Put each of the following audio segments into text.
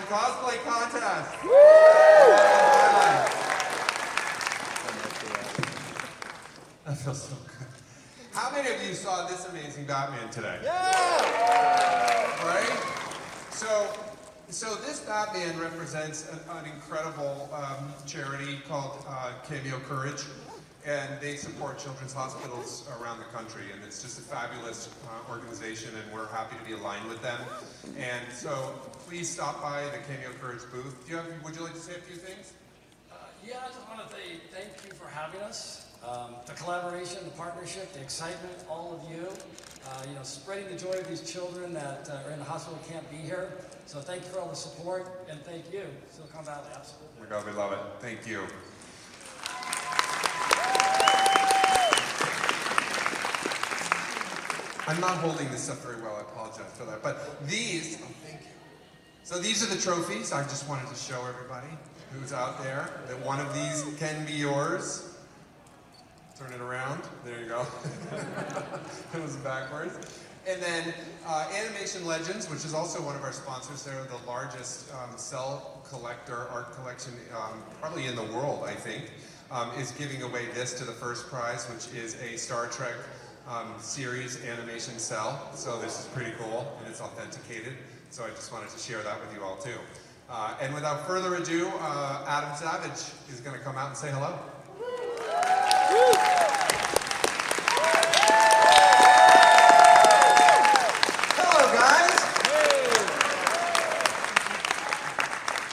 Cosplay Contest. That feels so good. How many of you saw this amazing Batman today? Yeah! Right? So this Batman represents an incredible charity called Cameo Courage, and they support children's hospitals around the country, and it's just a fabulous organization, and we're happy to be aligned with them. And so please stop by the Cameo Courage booth. Would you like to say a few things? Yeah, I just want to say thank you for having us. The collaboration, the partnership, the excitement, all of you, spreading the joy of these children that are in the hospital can't be here. So thank you for all the support, and thank you, Silicon Valley, absolutely. Oh my God, we love it. Thank you. I'm not holding this up very well, I apologize for that. But these, thank you. So these are the trophies. I just wanted to show everybody who's out there that one of these can be yours. Turn it around. There you go. It was backwards. And then Animation Legends, which is also one of our sponsors. They're the largest cell collector art collection probably in the world, I think, is giving away this to the first prize, which is a Star Trek series animation cell. So this is pretty cool, and it's authenticated. So I just wanted to share that with you all too. And without further ado, Adam Savage is going to come out and say hello. Hello, guys.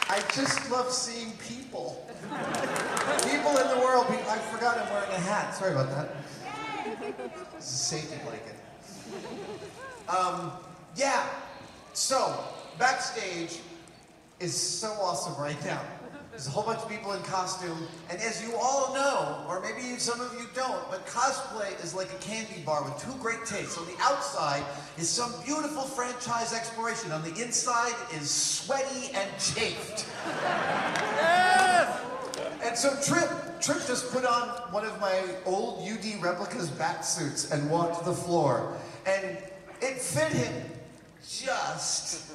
I just love seeing people. People in the world. I forgot I'm wearing a hat. Sorry about that. This is a safety blanket. Yeah. So, backstage is so awesome right now. There's a whole bunch of people in costume, and as you all know, or maybe some of you don't, but cosplay is like a candy bar with two great tastes. On the outside is some beautiful franchise exploration. On the inside is sweaty and chafed. Yes! And so Trip just put on one of my old UD replicas bat suits and walked the floor. And it fit him just.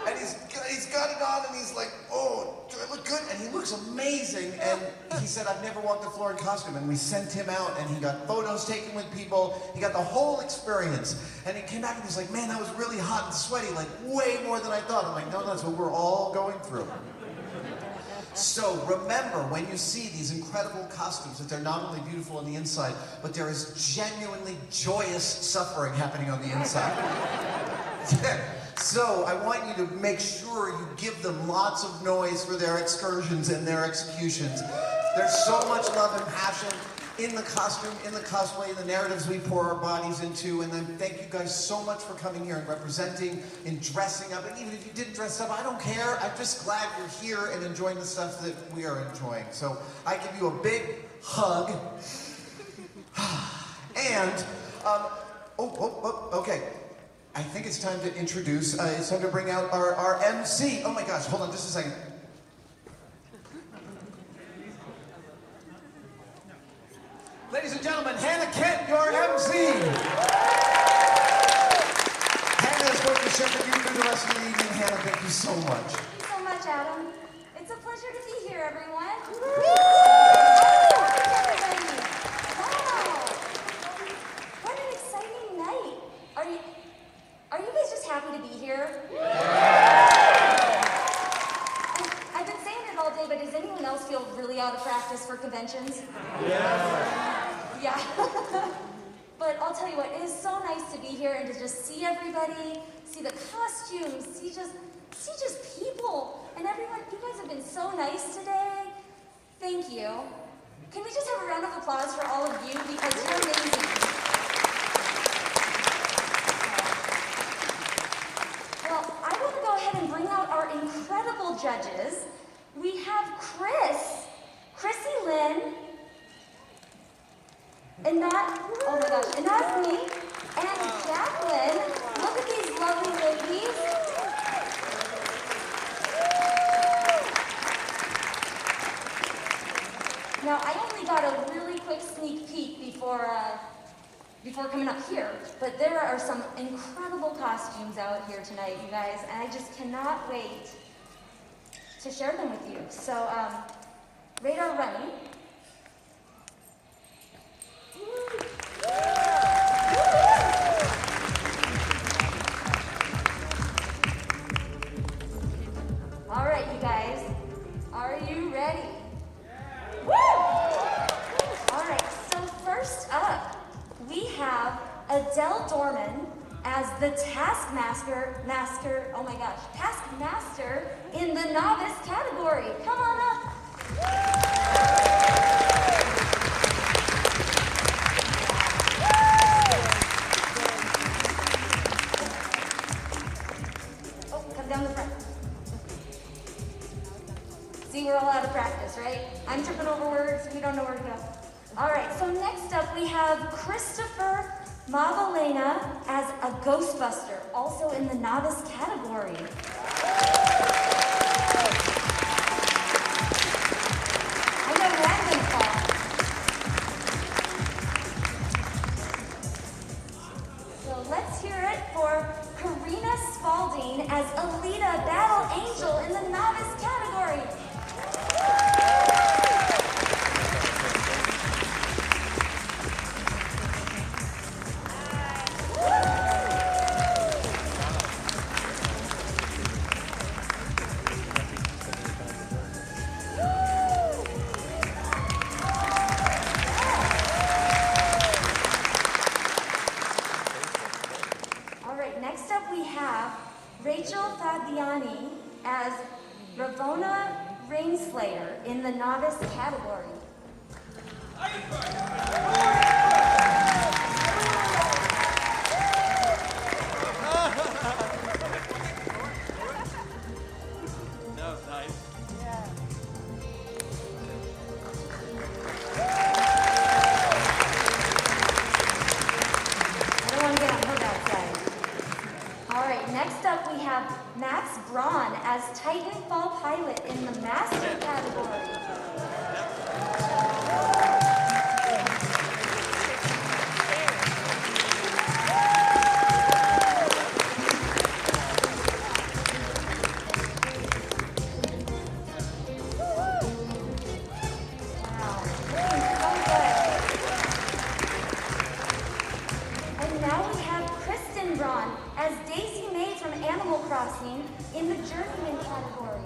And he's got it on and he's like, oh, do I look good? And he looks amazing. And he said, I've never walked the floor in costume. And we sent him out and he got photos taken with people. He got the whole experience. And he came back and he's like, man, that was really hot and sweaty, like way more than I thought. I'm like, no, that's what we're all going through. So remember, when you see these incredible costumes, that they're not only beautiful on the inside, but there is genuinely joyous suffering happening on the inside. So I want you to make sure you give them lots of noise for their excursions and their executions. There's so much love and passion in the costume, in the cosplay, the narratives we pour our bodies into. And then thank you guys so much for coming here and representing and dressing up. And even if you didn't dress up, I don't care. I'm just glad you're here and enjoying the stuff that we are enjoying. So I give you a big hug. And, okay. I think it's time to introduce, it's time to bring out our MC. Oh my gosh, hold on just a second. Ladies and gentlemen, Hannah Kent, your MC. Hannah is going to shepherd you through the rest of the evening. Hannah, thank you so much. Thank you so much, Adam. It's a pleasure to be here, everyone. Wow. What an exciting night. Are you guys just happy to be here? I've been saying it all day, but does anyone else feel really out of practice for conventions? Yeah. But I'll tell you what, it is so nice to be here and to just see everybody, see the costumes, see just people. And everyone, you guys have been so nice today. Thank you. Can we just have a round of applause for all of you, because you're amazing. Well, I want to go ahead and bring out our incredible judges. We have Chrissy Lynn, and that's me, and Jacqueline. Look at these lovely ladies. Now, I only got a really quick sneak peek before coming up here, but there are some incredible costumes out here tonight, you guys, and I just cannot wait to share them with you. So, radar running. All right, you guys, are you ready? Woo! All right, so first up, we have Adele Dorman as the Taskmaster in the novice category. Come on up. Oh, come down the front. See, we're all out of practice, right? I'm tripping over words, we don't know where to go. All right, so next up we have Christopher Mavalena as a Ghostbuster, also in the novice category. I know where I'm gonna fall. So let's hear it for Karina Spalding as Alita Battle Angel in the novice category. Rachel Fabiani as Ravona Rainslayer in the novice category. That was nice. I don't want to get on her bad side. All right, next up we have Max Braun as Titanfall Pilot in the Master category. Wow, looking so good. And now we have Kristen Braun as Daisy May from Animal Crossing in the Journeyman category.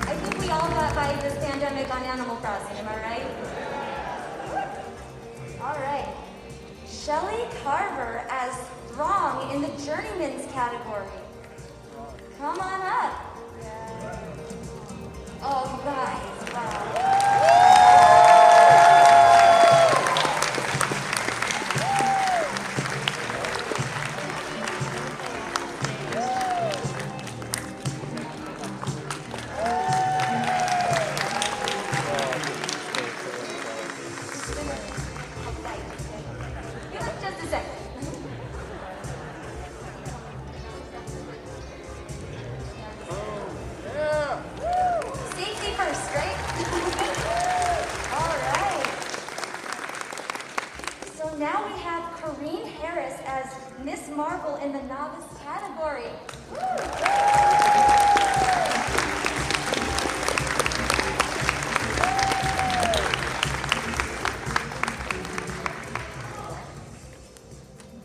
I think we all got by this pandemic on Animal Crossing, am I right? All right. Shelley Carver as Throng in the Journeyman's category. Come on up. Oh, you guys, wow. Give us just a second. Safety first, right? All right. So now we have Corrine Harris as Miss Marvel in the novice category.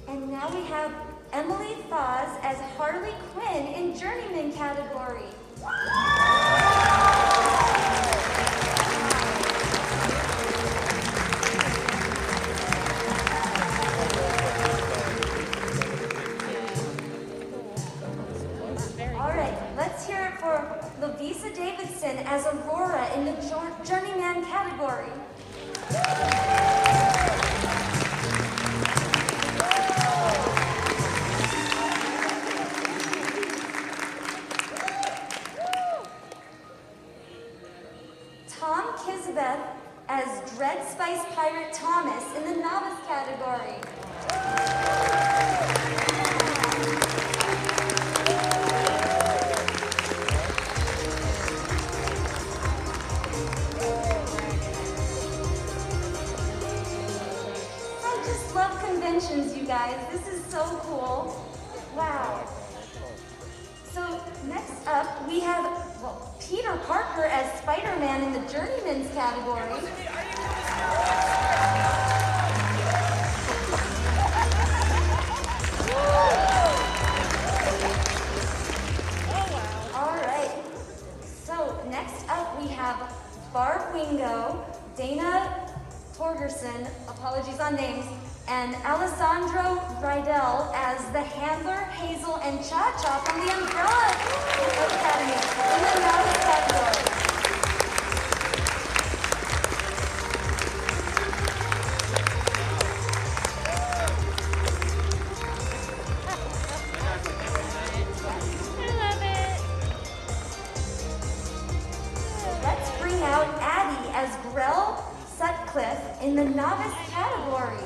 And now we have Emily Foz as Harley Quinn in Journeyman category. All right, let's hear it for Lovisa Davidson as Aurora in the Journeyman category. Tom Kisbeth as Dread Spice Pirate Thomas in the novice category. So cool. Wow. So next up, we have, well, Peter Parker as Spider-Man in the Journeyman's category. All right. So next up, we have Barb Wingo, Dana Torgerson, apologies on names, and Alessandro Rydell as the Handler, Hazel, and Cha-Cha from the Umbrella Academy in the novice category. Let's bring out Addie as Grell Sutcliffe in the novice category.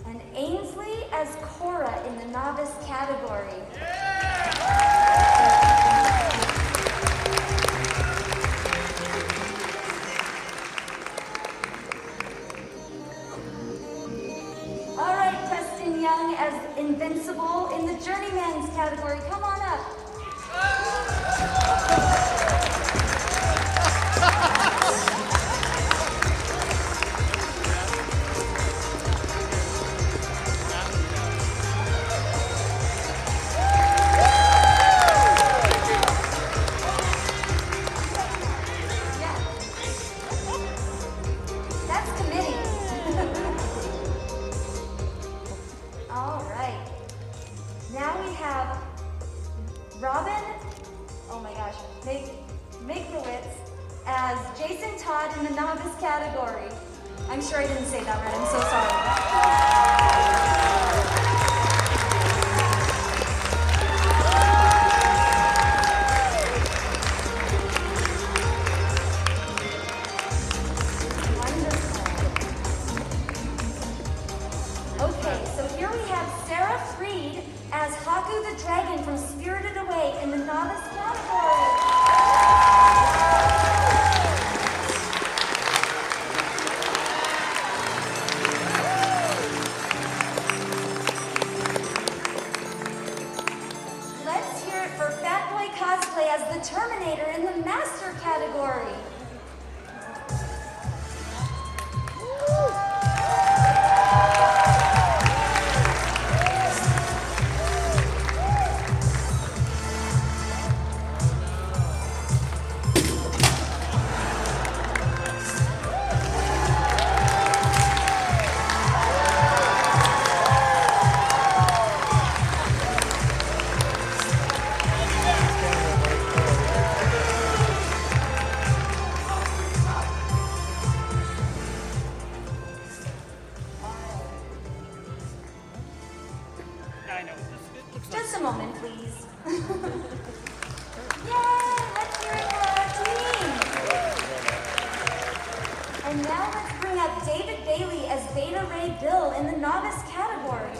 And Ainsley as Cora in the novice category. All right, Preston Young as Invincible in the Journeyman's category. Come on up. Yeah. That's committee. All right. Now we have Robin, oh my gosh, Miglowitz as Jason Todd in the novice category. I'm sure I didn't say that right, I'm so sorry. Wonderful. Okay, so here we have Sarah Freed as Haku the Dragon from Spirited Away in the novice category. Let's hear it for Fat Boy Cosplay as the Terminator in the Master category. I know. It looks like Just a moment, please. Yay! Let's hear it for our team. And now let's bring up David Bailey as Beta Ray Bill in the novice category.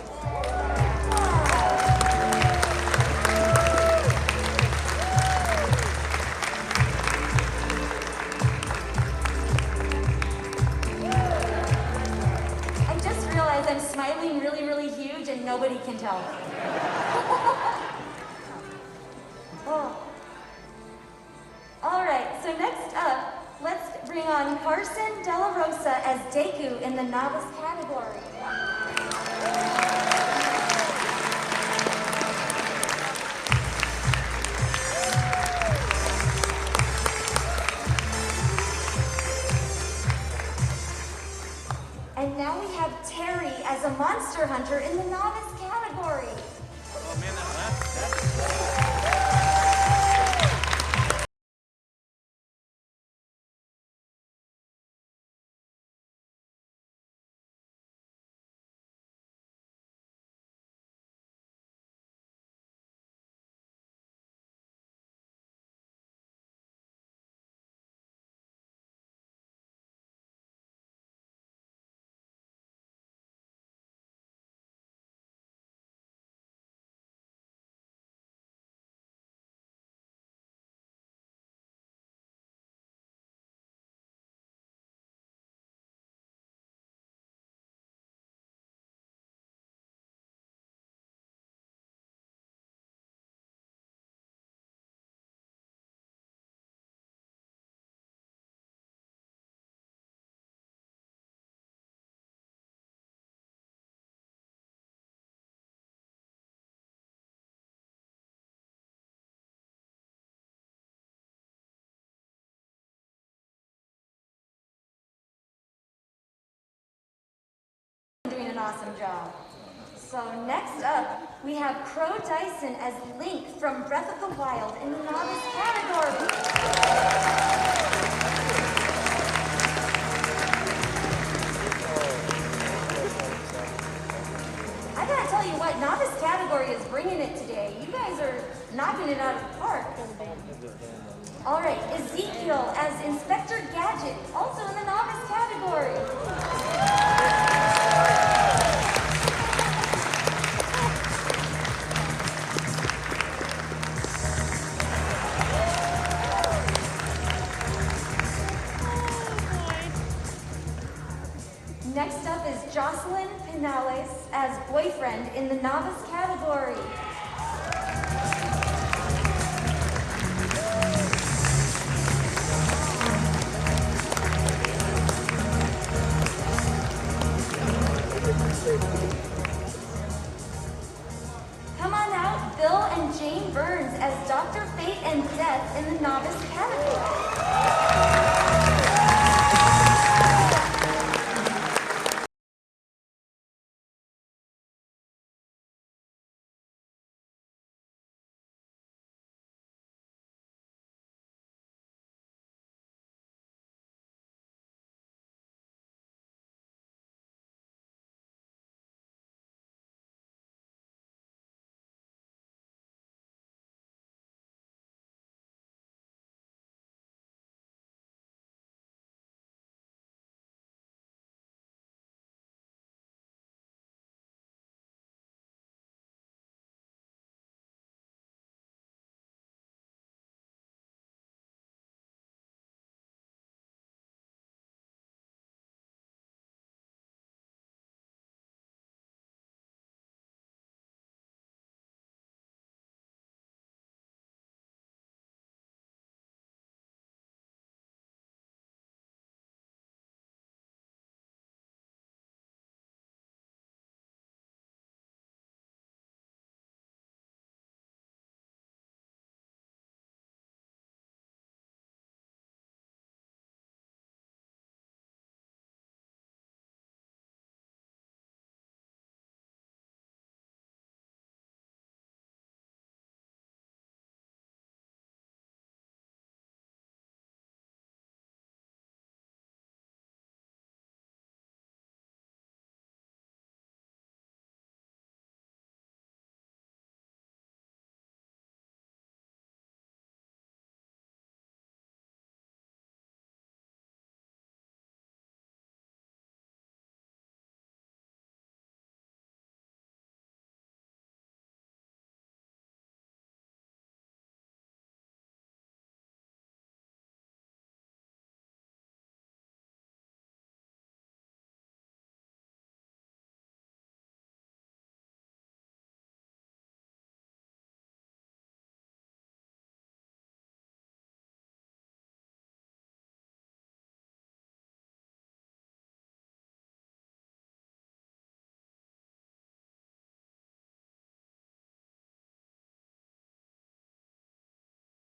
I just realized I'm smiling really, really huge and nobody can tell. Oh. All right, so next up, let's bring on Carson De La Rosa as Deku in the novice category. And now we have Terry as a monster hunter in the novice category. oh man, that's So next up, we have Crow Dyson as Link from Breath of the Wild in the novice category. I gotta tell you what, novice category is bringing it today. You guys are knocking it out of the park. All right, Ezekiel as Inspector Gadget, also in the novice category. Next up is Jocelyn Pinales as Boyfriend in the novice category. Come on out, Bill and Jane Burns as Dr. Fate and Death in the novice category.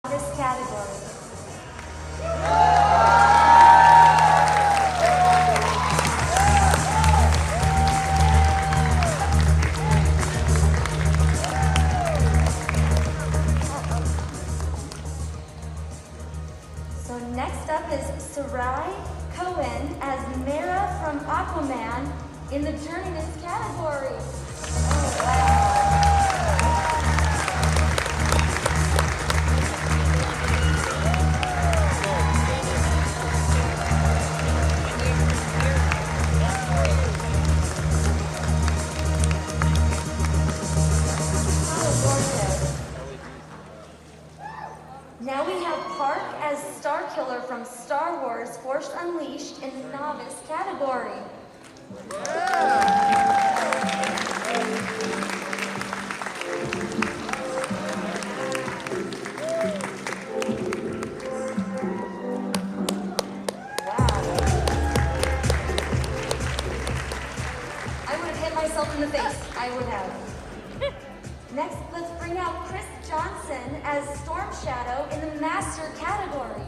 Novice category. So next up is Sarai Cohen as Mara from Aquaman in the Journeyman's category. Oh, wow. Now we have Park as Starkiller from Star Wars Force Unleashed in the novice category. I would have hit myself in the face. I would have. Next, let's bring out Chris Johnson as Storm Shadow in the Master category.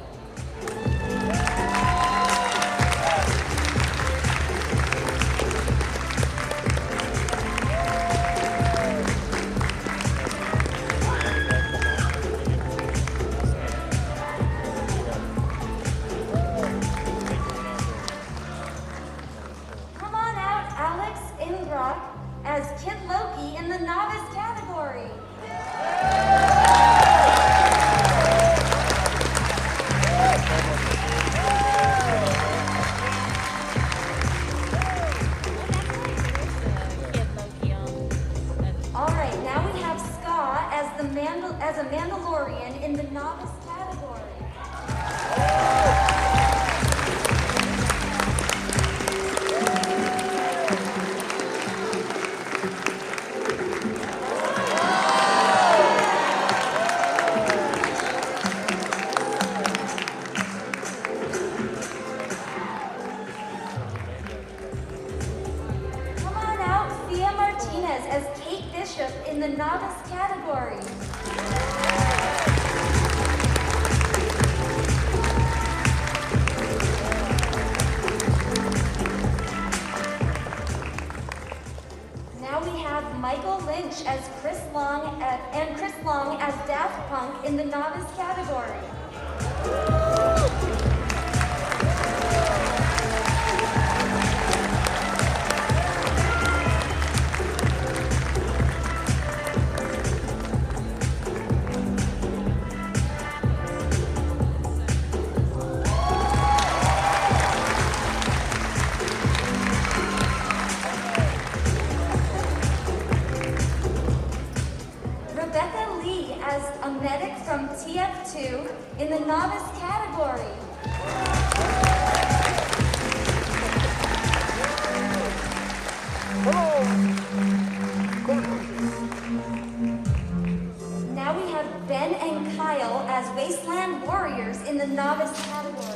Children in the novice category. Come on out, Thea Martinez as Kate Bishop in the novice category. Now we have Michael Lynch as Chris Long and Chris Long as Daft Punk in the novice category. Rebecca Lee as a medic from TF2 in the novice category. Now we have Ben and Kyle as Wasteland Warriors in the novice category.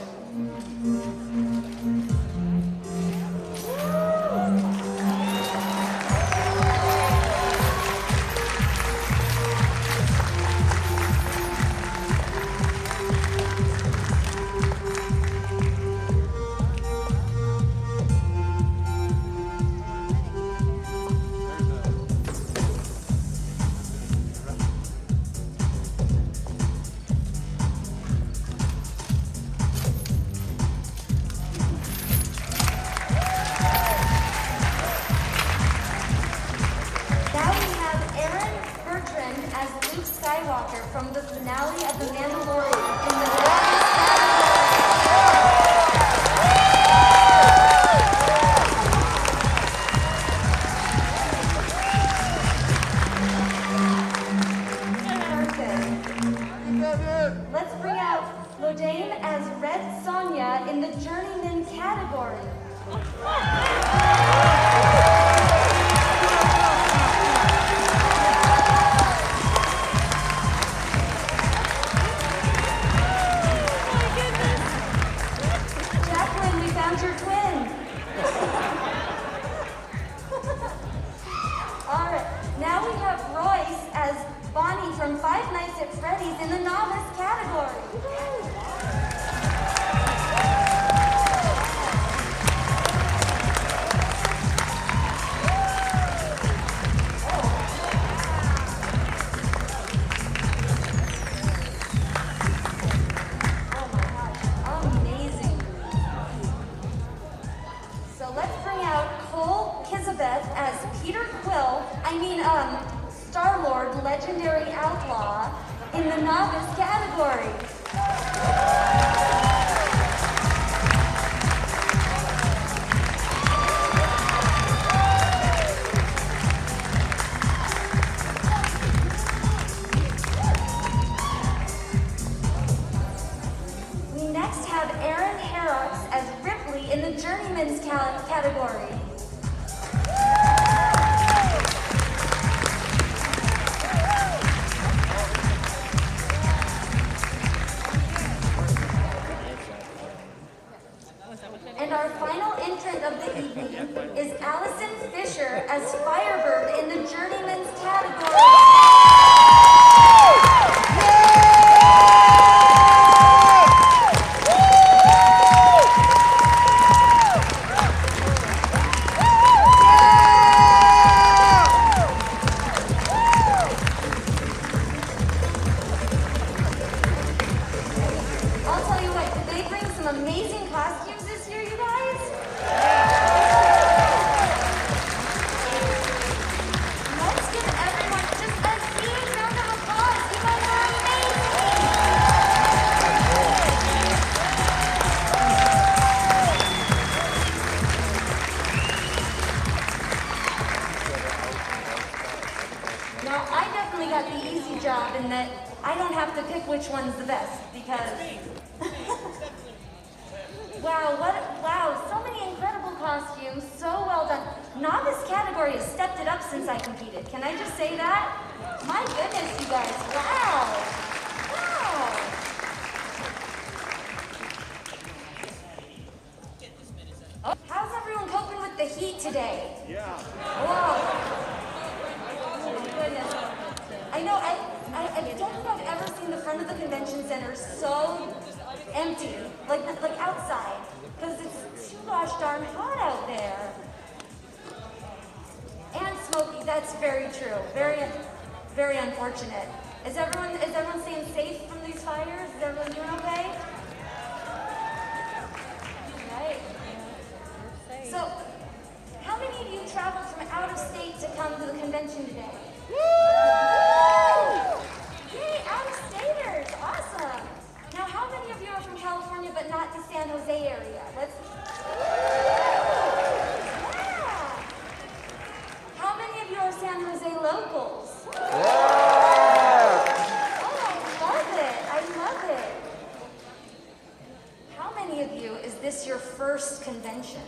Now we have Aaron Bertrand as Luke Skywalker from the finale of The Mandalorian in the novice category. Perfect. Let's bring out Lodane as Red Sonja in the Journeyman category. Jacqueline, we found your twin. All right, now we have Royce as Bonnie from Five Nights at Freddy's in the novice category. Oh my gosh, amazing. So let's bring out Cole Kizabeth as Peter Quill, Star-Lord, Legendary Outlaw, in the novice category. We next have Aaron Harrox as Ripley in the Journeyman's category. And our final entrant of the evening is Allison Fisher as Firebird in the Journeyman's category. which one's the best because. Wow, so many incredible costumes, so well done. Novice category has stepped it up since I competed. Can I just say that? My goodness, you guys, wow. Oh, how's everyone coping with the heat today? Yeah. Whoa. Oh my goodness. I know, I don't think I've ever seen the front of the convention center so empty, like outside, because it's too gosh darn hot out there. And smoky, that's very true. Very, very unfortunate. Is everyone staying safe from these fires? Is everyone doing okay? Right. So, how many of you traveled from out of state to come to the convention today? Yay, out-of-staters, awesome. Now, how many of you are from California but not the San Jose area? Yeah. How many of you are San Jose locals? I love it. How many of you, is this your first convention?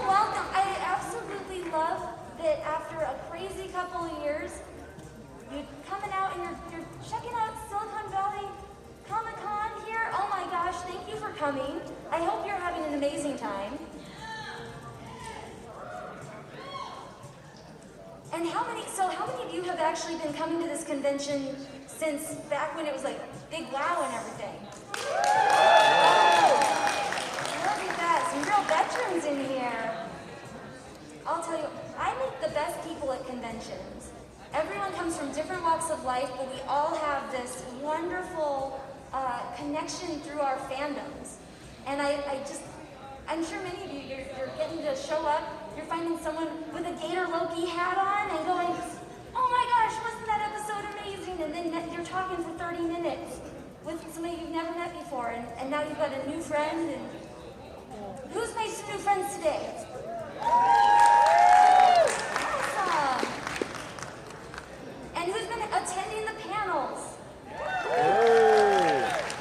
Welcome. I absolutely love that after a crazy couple of years, you're coming out and you're checking out Silicon Valley Comic-Con here. Oh my gosh, thank you for coming. I hope you're having an amazing time. And how many of you have actually been coming to this convention since back when it was like Big Wow and everything? Look at that, some real veterans in here. I'll tell you, I meet the best people at conventions. Everyone comes from different walks of life, but we all have this wonderful connection through our fandoms. And I'm sure many of you, you're getting to show up, you're finding someone with a Gator Loki hat on and going, oh my gosh, wasn't that episode amazing? And then you're talking for 30 minutes with somebody you've never met before, and now you've got a new friend. And who's made some new friends today? Awesome. And who's been attending the panels?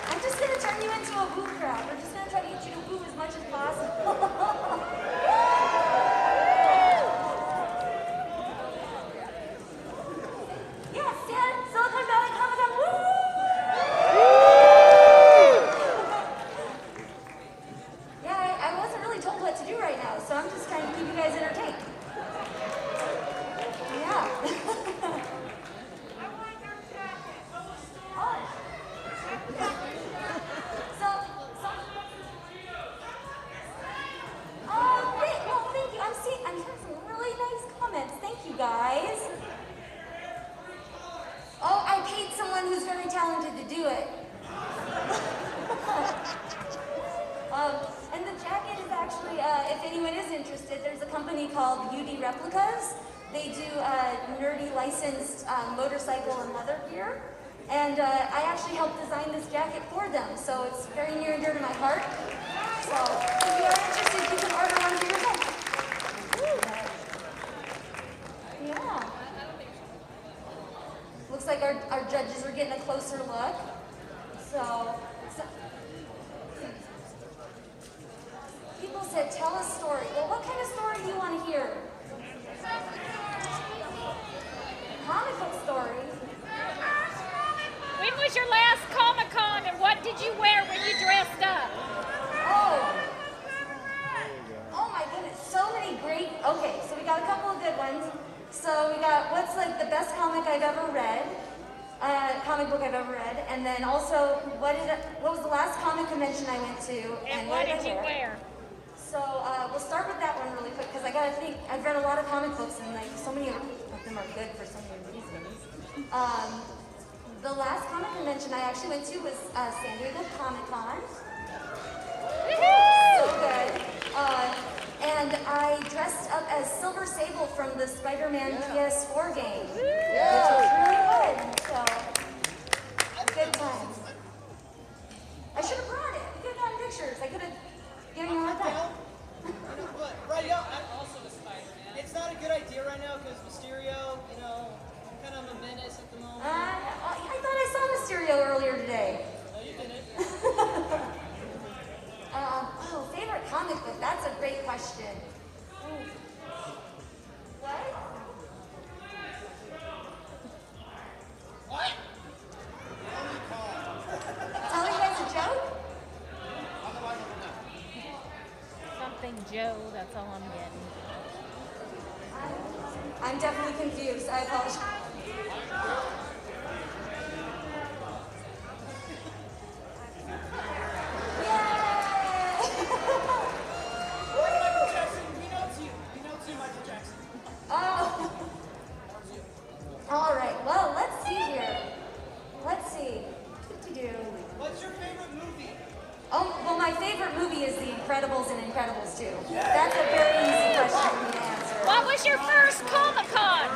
I'm just going to turn you into a woo crowd. We're just going to try to get you to woo as much as possible. Yeah, Silicon Valley Comic-Con, woo! Yeah, I wasn't really told what to do right now, so I'm just trying to keep you guys entertained. Yeah. Thank you. I'm hearing some really nice comments. Thank you, guys. Oh, I paid someone who's very talented to do it. And the jacket is actually, if anyone is interested, there's a company called UD Replicas. They do nerdy licensed motorcycle and leather gear. And I actually helped design this jacket for them, so it's very near and dear to my heart. So if you are interested, you can order one for yourself. Yeah. Looks like our judges are getting a closer look. So people said, tell a story. Well, what kind of story do you want to hear? Comic book story. When was your last Comic-Con and what did you wear when you dressed up? Oh my goodness, so many great, okay, so we got a couple of good ones. So we got what's like the best comic I've ever read, comic book I've ever read, and then also what was the last comic convention I went to, And what did you wear? So we'll start with that one really quick because I gotta think. I've read a lot of comic books and like so many of them are good for so many reasons. The last comic convention I actually went to was San Diego Comic-Con. So good. And I dressed up as Silver Sable from the Spider-Man PS4 game, which was really good. So, good times. I should have brought it. We could have gotten pictures. I could have given you a hard time. But right now, I'm also the Spider-Man. It's not a good idea right now because Mysterio Joe. That's all I'm getting. I'm definitely confused. I apologize. Michael Jackson, we know it's you. We know it's you, Michael Jackson. Oh. All right. Well, let's see here. Let's see. Do-do-do. What's your favorite movie? Oh, well, my favorite movie is The Incredibles and Incredibles 2. That's a very easy question for me to answer. What was your first Comic-Con?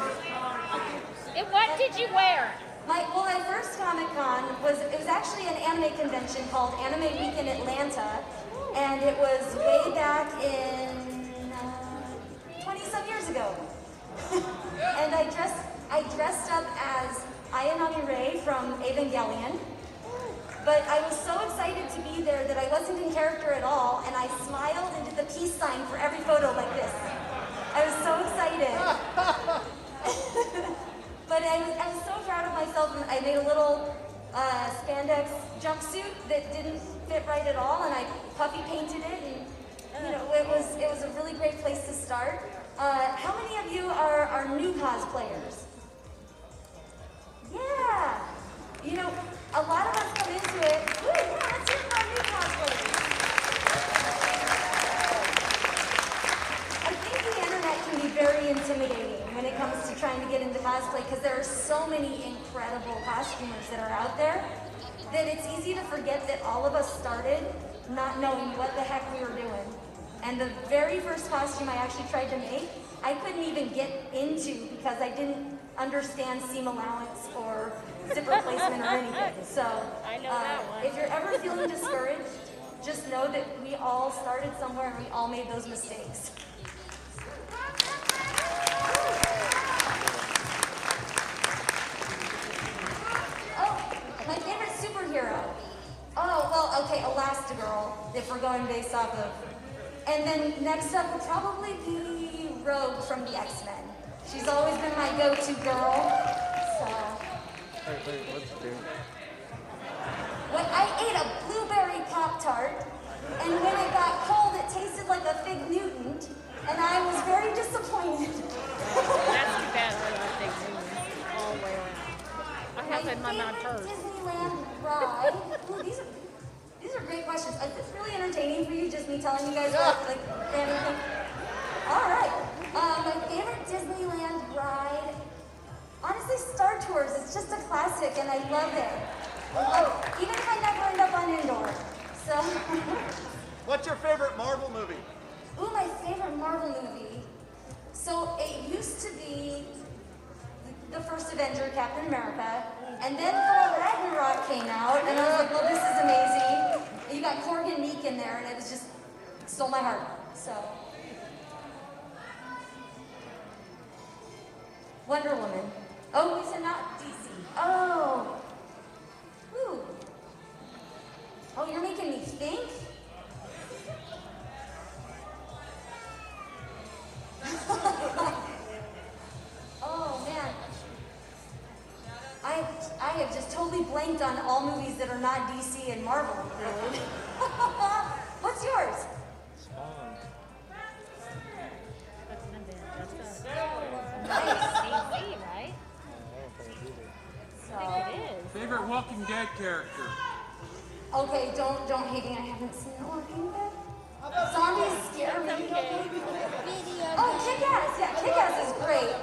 And what did you wear? My first Comic-Con was actually an anime convention called Anime Week in Atlanta, and it was way back in 20-some years ago. And I dressed up as Ayanami Rei from Evangelion. But I was so excited to be there that I wasn't in character at all, and I smiled and did the peace sign for every photo like this. I was so excited. But I was so proud of myself, and I made a little spandex jumpsuit that didn't fit right at all, and I puffy painted it, and it was a really great place to start. How many of you are new cosplayers? Yeah. A lot of us come into it. Woo, yeah, let's hear from our new cosplayers. I think the internet can be very intimidating when it comes to trying to get into cosplay because there are so many incredible costumers that are out there that it's easy to forget that all of us started not knowing what the heck we were doing. And the very first costume I actually tried to make, I couldn't even get into because I didn't understand seam allowance or zipper placement or anything. So I know that one. if you're ever feeling discouraged, just know that we all started somewhere and we all made those mistakes. Oh, my favorite superhero. Oh, well, okay, Elastigirl, if we're going based off of. And then next up would probably be Rogue from the X-Men. She's always been my go-to girl, so. When I ate a blueberry Pop-Tart, and when it got cold, it tasted like a Fig Newton, and I was very disappointed. That's too bad. I love things all the way around. I have in my mind favorite first. Disneyland ride. Ooh, these are great questions. Is this really entertaining for you? Just me telling you guys what, like, random things? All right. My favorite Disneyland ride, honestly, Star Tours. It's just a classic, and I love it. Even if I never end up on indoor. So. What's your favorite Marvel movie? Ooh, my favorite Marvel movie. So it used to be the first Avenger, Captain America, and then Thor Ragnarok came out, and I was like, well, this is amazing. And you got Korg and Meek in there, and it was just stole my heart. So. Wonder Woman. Oh, we said not DC. Oh. Ooh. Oh, you're making me think? Oh, man. I have just totally blanked on all movies that are not DC and Marvel, really. What's yours? That's not bad. That's good. Nice. DC, right? So, I think it is. Favorite Walking Dead character? okay, don't hate me. I haven't seen The Walking Dead. Zombies scare me. Oh, Kick-Ass. Yeah, Kick-Ass is great.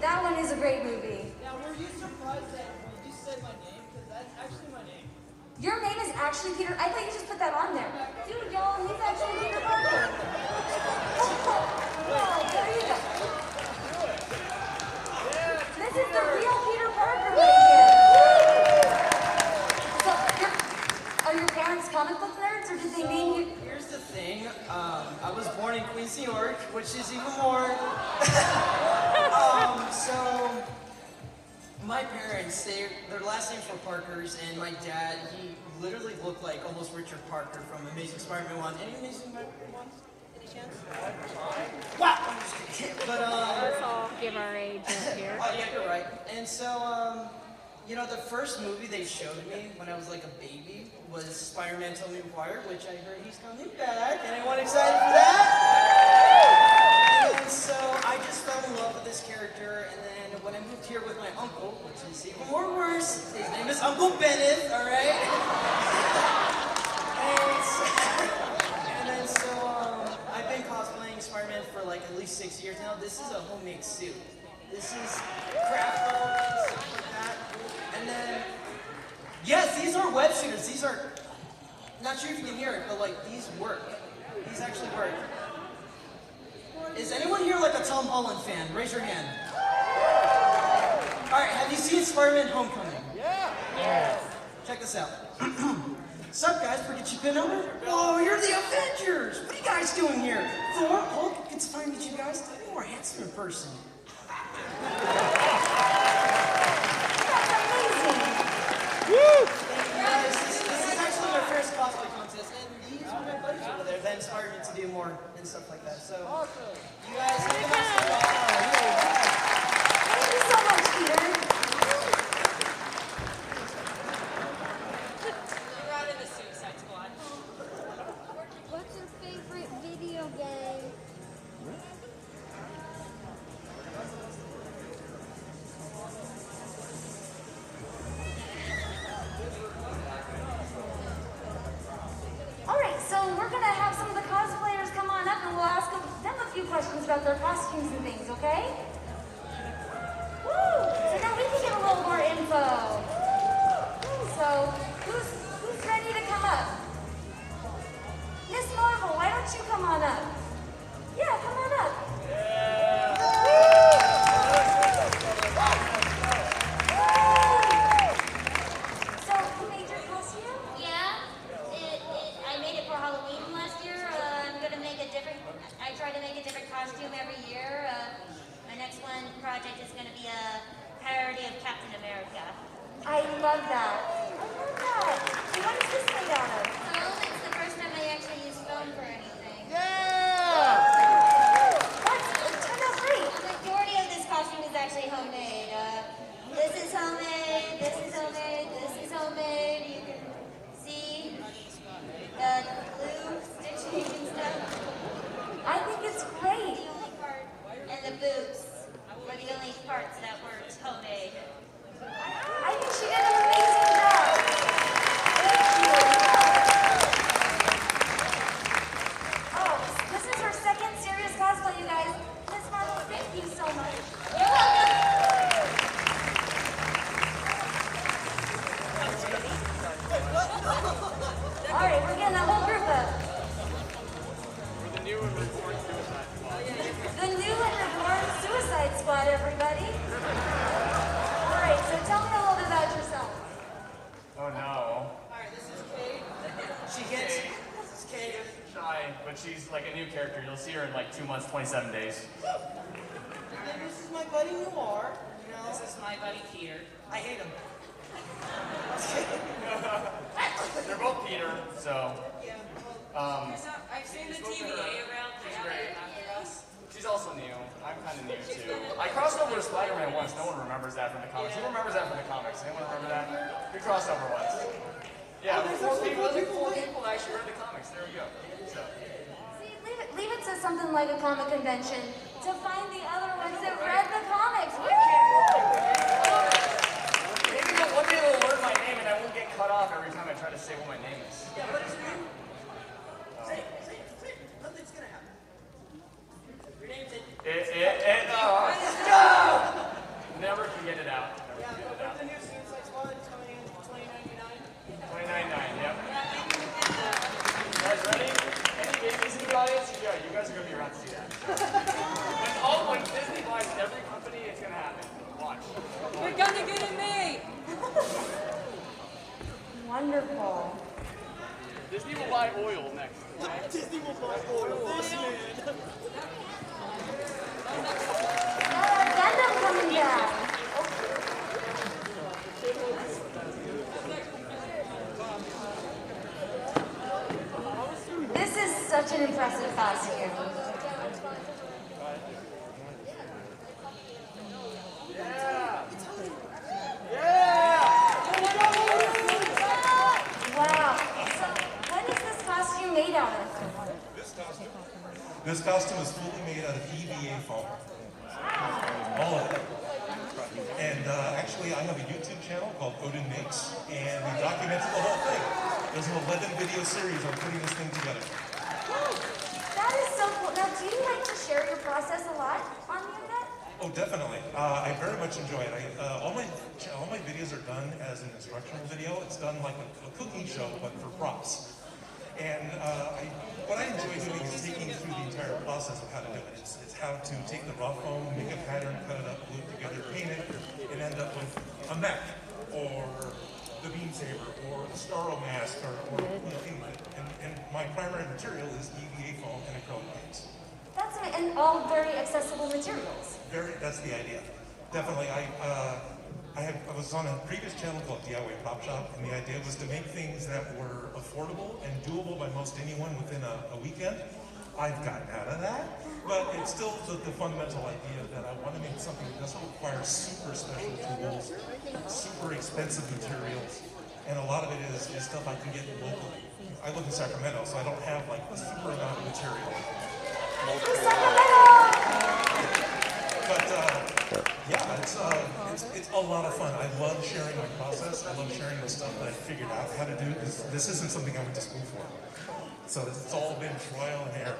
That one is a great movie. Now, were you surprised that you just said my name? Because that's actually my name. Your name is actually Peter. I thought you just put that on there. Dude, y'all, he's actually Peter Parker. Oh, there you go. This is the real Peter Parker right here. So, are your parents comic book nerds, or did they name you? Here's the thing. I was born in Queens, New York, which is even more. So my parents, their last names were Parkers, and my dad, he literally looked like almost Richard Parker from Amazing Spider-Man 1. Any Amazing Spider-Man 1? Any chance? Wow! I'm just kidding. But Let's all give our age up here. oh yeah, you're right. And so You know, the first movie they showed me when I was like a baby was Spider-Man Tobey Maguire, which I heard he's coming back. Anyone excited for that? And so I just fell in love with this character, and then when I moved here with my uncle, which is even more worse, his name is Uncle Bennett, all right? I've been cosplaying Spider-Man for like at least 6 years now. This is a homemade suit. This is craft foam and stuff like that. And then, yes, these are web shooters. These are, not sure if you can hear it, but like these work. These actually work. Is anyone here like a Tom Holland fan? Raise your hand. All right, have you seen Spider-Man Homecoming? Yeah. Yes. Check this out. Sup guys, forget your pin number? Whoa, you're the Avengers! What are you guys doing here? Thor, Hulk, it's fine to meet you guys. I'm more handsome in person. Woo! Thank you guys. This is actually my first cosplay contest, and these are my buddies over there that inspired me to do more and stuff like that. So, you guys have a nice day. Thank you so much, Peter. You're out of the Suicide Squad. What's your favorite video game? All right, so we're gonna have some of the cosplayers come on up and we'll ask them a few questions about their costumes and things, okay? Woo! So now we can get a little more info. So who's ready to come up? Miss Marvel, why don't you come on up? Yeah, come on up. So who made your costume? Yeah, I made it for Halloween last year. I'm gonna make a different. I try to make a different costume every year. My next project is gonna be a parody of Captain America. I love that. I love that. So what is this made out of? It's the first time I actually used foam for anything. What? It turned out great. The majority of this costume is actually homemade. This is homemade. This is homemade. This is homemade. You can see the glue stitching and stuff. I think it's great. The only part, and the boots were the only parts that weren't homemade. I think she did an amazing job. Thank you. Oh, this is her second serious cosplay, you guys. Miss Marvel, thank you so much. You're welcome. All right, we're getting the whole group up. We're the new and reborn Suicide Squad. The new and reborn Suicide Squad, everybody. All right, so tell me a little bit about yourself. Oh no. Alright, this is Kate. This is Kate. Shy, but she's like a new character. You'll see her in like 2 months, 27 days. And then this is my buddy Noir. You know, This is my buddy Peter. I hate him. They're both Peter, so. I've seen the TVA around. She's Yeah, great. after us. She's also new. I'm kind of new too. I crossed over to Spider-Man once. No one remembers that from the comics. Who remembers that from the comics? Anyone remember that? We crossed over once. Yeah, four people actually read the comics. There we go. So. See, leave it to something like a comic convention to find the other ones that read the comics. Woo! Maybe one day they'll learn my name and I won't get cut off every time I try to say what my name is. Yeah, what is your name? Say it. Nothing's gonna happen. Your name's Never can get it out. Yeah, but with the new Suicide Squad coming in $29.99. 29.9, yep. You guys ready? Any babies in the audience? Yeah, you guys are going to be around to see that. When Disney buys every company, it's going to happen. Watch. You're gonna get it made. Wonderful. Disney will buy oil next. Disney will buy oil. This man. Gundam coming back. This is such an impressive costume. Yeah! This costume is fully made out of EVA foam. All of it. And actually, I have a YouTube channel called Odin Makes, and we documented the whole thing. There's an 11 video series on putting this thing together. That is so cool. Now, do you like to share your process a lot on the internet? Oh, definitely. I very much enjoy it. All my videos are done as an instructional video. It's done like a cooking show, but for props. And what I enjoy doing is taking you through the entire process of how to do it. It's how to take the raw foam, make a pattern, cut it up, glue it together, paint it, and end up with a mech, or the beam saber, or a Starro mask, or anything. And my primary material is EVA foam and acrylic paints. That's amazing. And all very accessible materials. That's the idea. Definitely. I was on a previous channel called DIY Prop Shop, and the idea was to make things that were affordable and doable by most anyone within a weekend. I've gotten out of that, but it's still the fundamental idea that I want to make something that doesn't require super special tools, super expensive materials, and a lot of it is stuff I can get locally. I live in Sacramento, so I don't have like a super amount of material. But yeah, it's a lot of fun. I love sharing my process. I love sharing the stuff that I figured out how to do. This isn't something I went to school for. So it's all been trial and error.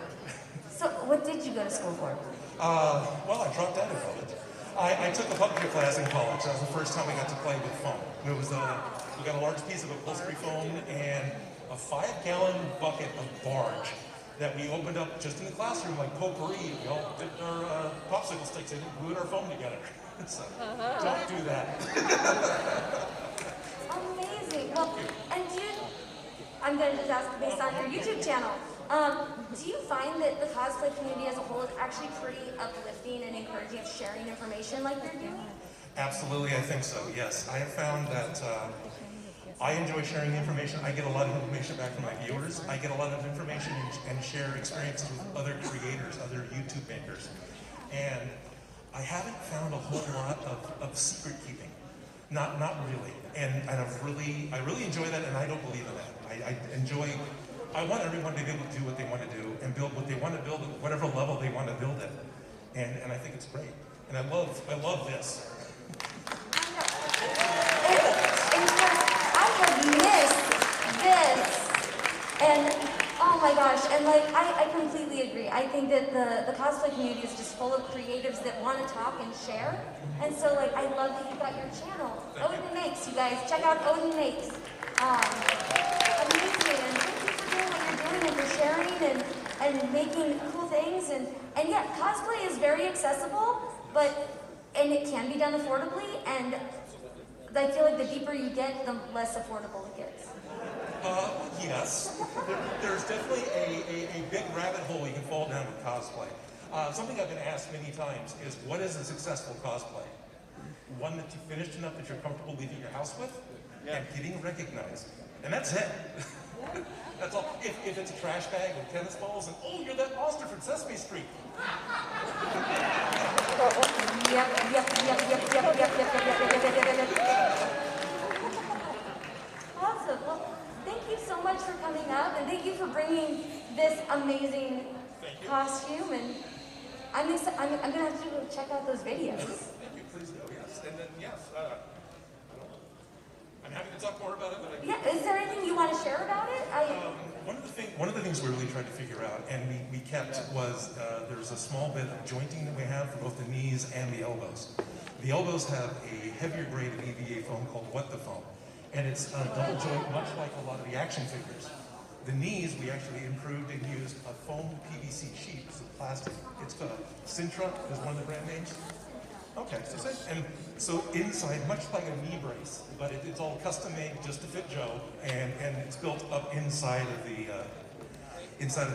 So what did you go to school for? Well, I dropped out of college. I took a puppetry class in college. That was the first time we got to play with foam. It was we got a large piece of upholstery foam and a 5-gallon bucket of barge that we opened up just in the classroom like potpourri. We all dipped our popsicle sticks in and glued our foam together. So don't do that. Amazing. Well, and I'm going to just ask based on your YouTube channel. Do you find that the cosplay community as a whole is actually pretty uplifting and encouraging of sharing information like they're doing? Absolutely, I think so, yes. I have found that I enjoy sharing information. I get a lot of information back from my viewers. I get a lot of information and share experiences with other creators, other YouTube makers. And I haven't found a whole lot of secret keeping. Not really. And I really enjoy that, and I don't believe in that. I want everyone to be able to do what they want to do and build what they want to build at whatever level they want to build it. And I think it's great. And I love this. I have missed this, and oh my gosh, and like I completely agree. I think that the cosplay community is just full of creatives that want to talk and share, and so like I love that you got your channel, Odin Makes. You guys check out Odin Makes. Amazing, and thank you for doing what you're doing and for sharing and making cool things, and yeah, cosplay is very accessible, and it can be done affordably, and I feel like the deeper you get, the less affordable it gets. Yes. There's definitely a big rabbit hole you can fall down with cosplay. Something I've been asked many times is, what is a successful cosplay? One that you finished enough that you're comfortable leaving your house with and getting recognized. And that's it. That's all. If it's a trash bag with tennis balls and, oh, you're that monster from Sesame Street. Yep. Awesome. Well, thank you so much for coming up, and thank you for bringing this amazing costume. And I'm gonna have to go check out those videos. Thank you. Please do. Yes. And then I'm happy to talk more about it. But Is there anything you want to share about it? One of the things we really tried to figure out, and we kept, was there's a small bit of jointing that we have for both the knees and the elbows. The elbows have a heavier grade of EVA foam called What the Foam, and it's a double joint, much like a lot of the action figures. The knees, we actually improved and used a foam PVC sheet, it's plastic. It's Sintra is one of the brand names. Okay, so inside, much like a knee brace, but it's all custom made just to fit Joe, and it's built up inside of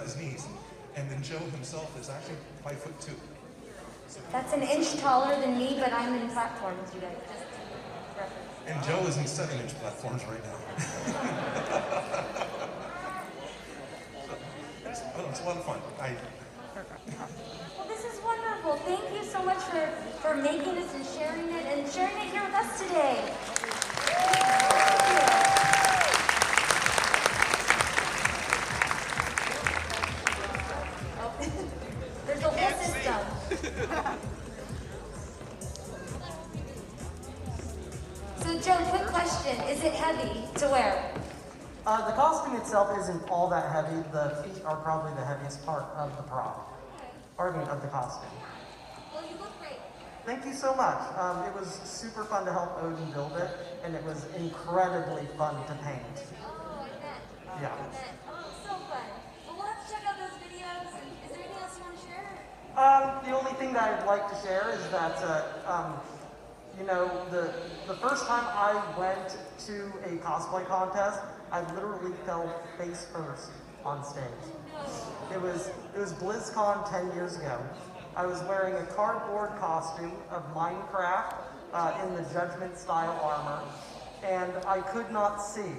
his knees. And then Joe himself is actually 5'2". So, That's an inch taller than me, but I'm in platforms, you guys. Just reference. and Joe is in 7-inch platforms right now. It's a lot of fun. Well, this is wonderful. Thank you so much for making this and sharing it here with us today. Thank you. Joe, quick question. Is it heavy to wear? The costume itself isn't all that heavy. The feet are probably the heaviest part of the prop. Pardon me, of the costume. Well, you look great. Thank you so much. It was super fun to help Odin build it, and it was incredibly fun to paint. Oh, I bet. Yeah. I bet. Oh, so fun. Well, we'll have to check out those videos. And is there anything else you want to share? The only thing that I'd like to share is that, you know, the first time I went to a cosplay contest, I literally fell face first on stage. It was BlizzCon 10 years ago. I was wearing a cardboard costume of Minecraft in the Judgment style armor, and I could not see.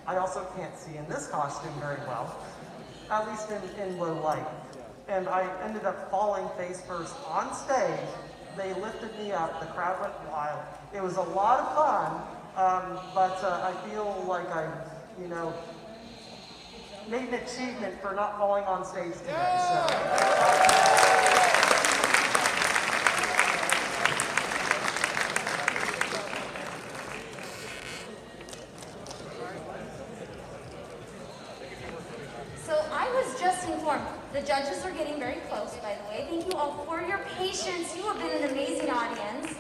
I also can't see in this costume very well, at least in low light. And I ended up falling face first on stage. They lifted me up, the crowd went wild. It was a lot of fun, but I feel like I, you know, made an achievement for not falling on stage today. So I was just informed. The judges are getting very close, by the way. Thank you all for your patience. You have been an amazing audience.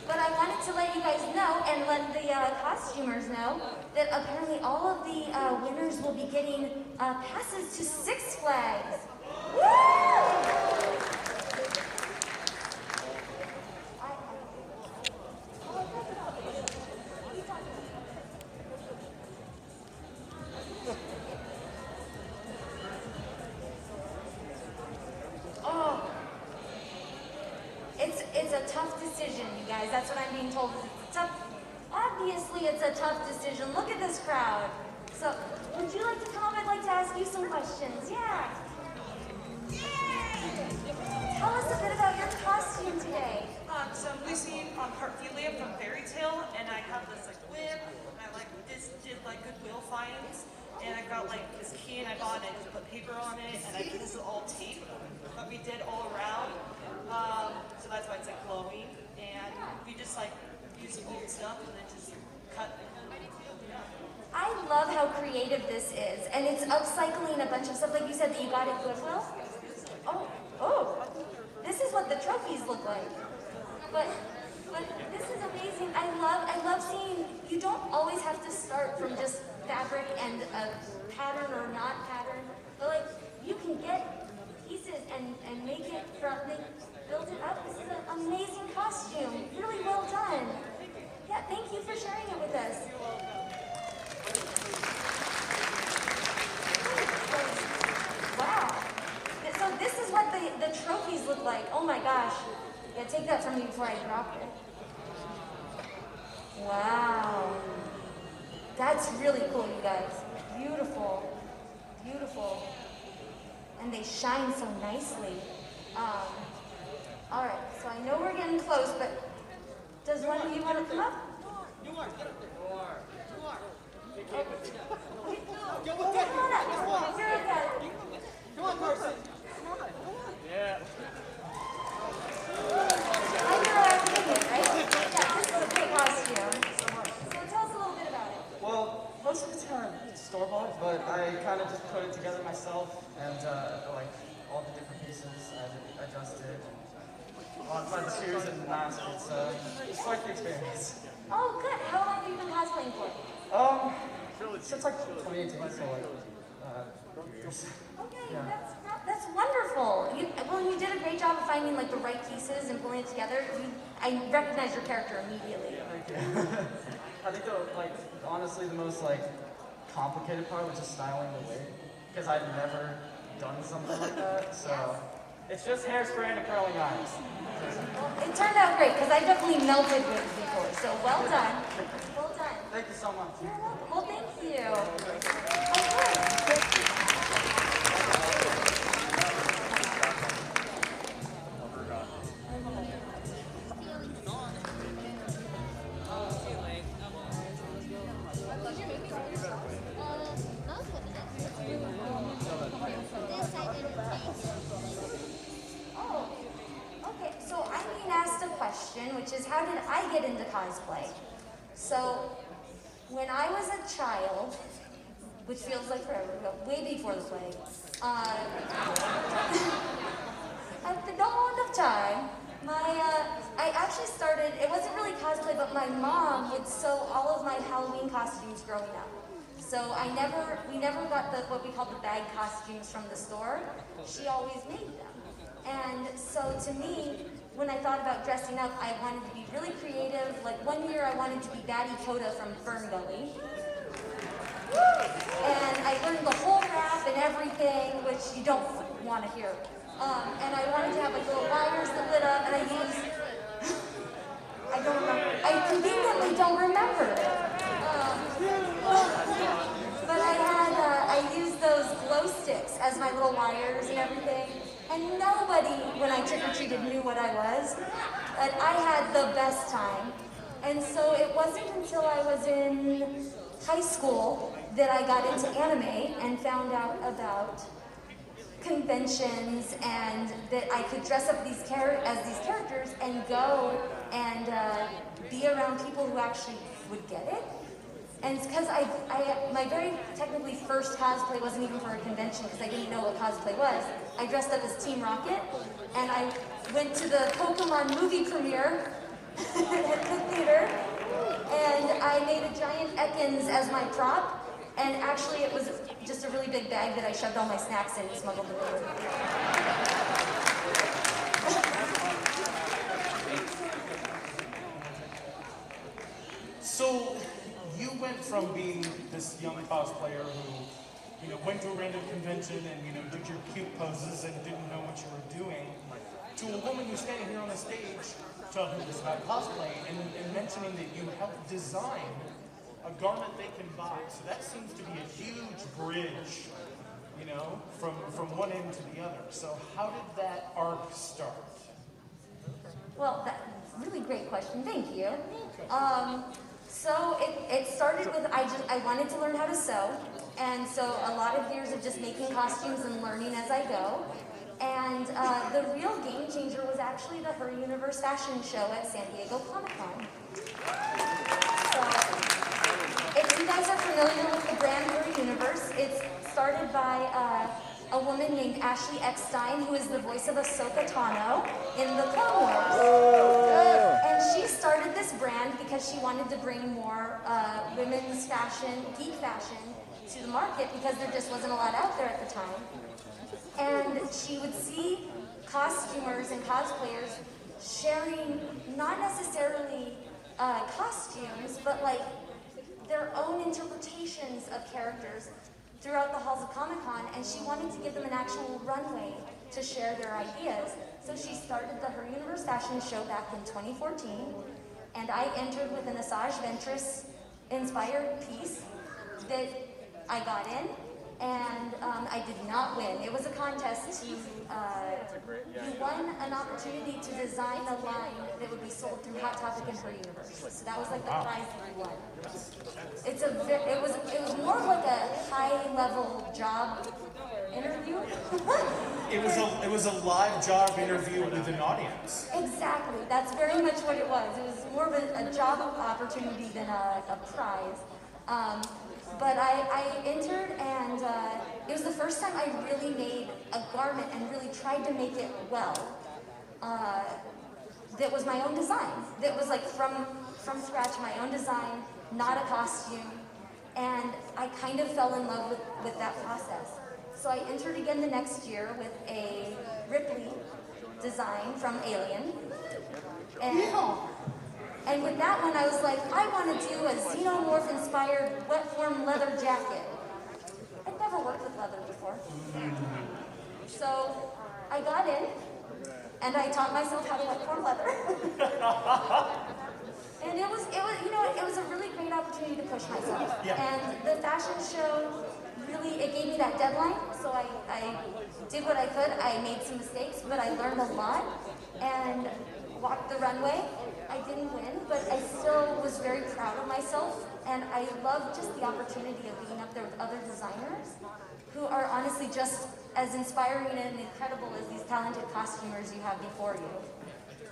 But I wanted to let you guys know and let the costumers know that apparently all of the winners will be getting passes to Six Flags. Woo! Oh, it's a tough decision, you guys. That's what I'm being told. It's tough. Obviously, it's a tough decision. Look at this crowd. So, would you like to come? I'd like to ask you some questions. Yeah. Tell us a bit about your costume today. So I'm Lucy Hartfilia from Fairy Tale, and I have this like whip, and I like did like Goodwill finds, and I got like this key, and I bought it, and put paper on it, and I think this is all tape, but we did all around. So that's why it's like glowing, and we just like use old stuff and then just cut. I love how creative this is, and it's upcycling a bunch of stuff, like you said that you got at Goodwill. Oh, this is what the trophies look like. But this is amazing. I love seeing, you don't always have to start from just fabric and a pattern or not pattern, but like, you can get pieces and make it from, build it up. This is an amazing costume. Really well done. Yeah, thank you for sharing it with us. Wow. So this is what the trophies look like. Oh my gosh. Yeah, take that from me before I drop it. Wow. That's really cool, you guys. Beautiful. Beautiful. And they shine so nicely. All right, so I know we're getting close, but does one of you want to come up? You are. Come on up. You're okay. Come on, Carson. Yeah. Right? Yeah, this is a great costume. So tell us a little bit about it. Well, most of it's kind of store-bought, but I kind of just put it together myself, and like all the different pieces, I adjusted, modified the shoes and the mask. It's quite the experience. Oh, good. How long have you been cosplaying for? Since like 2018, so like 2 years. Okay, Yeah. that's wonderful. You did a great job of finding like the right pieces and pulling it together. I recognize your character immediately. Thank you. I think honestly the most like complicated part was just styling the wig, because I'd never done something like that. So it's just hairspray and a curling iron. Well, it turned out great because I definitely melted wigs before. So well done. Well done. Thank you so much. You're welcome. Well, thank you. Okay. Oh, okay. So I'm being asked a question, which is how did I get into cosplay? So, when I was a child, which feels like forever ago, way before the plague, at the dawn of time, I actually started, it wasn't really cosplay, but my mom would sew all of my Halloween costumes growing up. So we never got what we called the bag costumes from the store. She always made them. And so to me, when I thought about dressing up, I wanted to be really creative. Like one year I wanted to be Batty Coda from Fern Gully. And I learned the whole rap and everything, which you don't want to hear. And I wanted to have like little wires that lit up, and I don't remember. I conveniently don't remember it. But I used those glow sticks as my little wires and everything. And nobody, when I trick-or-treated, knew what I was. But I had the best time. And so it wasn't until I was in high school that I got into anime and found out about conventions and that I could dress up as these characters and go and be around people who actually would get it. And it's because my very technically first cosplay wasn't even for a convention because I didn't know what cosplay was. I dressed up as Team Rocket and I went to the Pokemon movie premiere at the theater and I made a giant Ekans as my prop. And actually, it was just a really big bag that I shoved all my snacks in and smuggled it over. So, you went from being this young cosplayer who, went to a random convention and, did your cute poses and didn't know what you were doing, to a woman who's standing here on the stage talking to us about cosplay and mentioning that you helped design a garment they can buy. So that seems to be a huge bridge, from one end to the other. So how did that arc start? Well, that's a really great question. Thank you. So it started with I wanted to learn how to sew, and so a lot of years of just making costumes and learning as I go. And the real game changer was actually the Her Universe fashion show at San Diego Comic-Con. So, if you guys are familiar with the brand Her Universe, it's started by a woman named Ashley Eckstein, who is the voice of Ahsoka Tano in the Clone Wars. And she started this brand because she wanted to bring more women's fashion, geek fashion, to the market because there just wasn't a lot out there at the time. And she would see costumers and cosplayers sharing not necessarily costumes, but like their own interpretations of characters throughout the halls of Comic-Con, and she wanted to give them an actual runway to share their ideas. So she started the Her Universe fashion show back in 2014, and I entered with an Asajj Ventress inspired piece that I got in, and I did not win. It was a contest to, you won an opportunity to design a line that would be sold through Hot Topic and Her Universe. So that was like the prize that you won. It was more of like a high-level job interview. It was a live job interview with an audience. Exactly, that's very much what it was. It was more of a job opportunity than a prize. But I entered, and it was the first time I really made a garment and really tried to make it well. That was my own design. That was like from scratch, my own design, not a costume. And I kind of fell in love with that process. So I entered again the next year with a Ripley design from Alien. And with that one, I was like, I want to do a xenomorph-inspired wet-form leather jacket. I'd never worked with leather before. So I got in, and I taught myself how to wet-form leather. And it was a really great opportunity to push myself. Yeah. And the fashion show really, it gave me that deadline, so I did what I could. I made some mistakes, but I learned a lot, and walked the runway. I didn't win, but I still was very proud of myself, and I loved just the opportunity of being up there with other designers who are honestly just as inspiring and incredible as these talented costumers you have before you.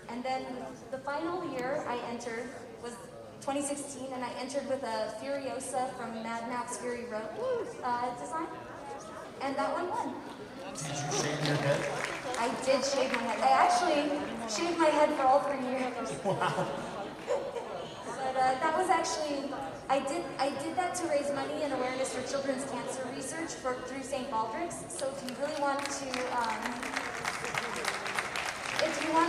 And then the final year I entered was 2016, and I entered with a Furiosa from Mad Max Fury Road design, and that one won. Did you shave your head? I did shave my head. I actually shaved my head for all 3 years. Wow. But that was actually, I did that to raise money and awareness for children's cancer research through St. Baldrick's. So if you really want to,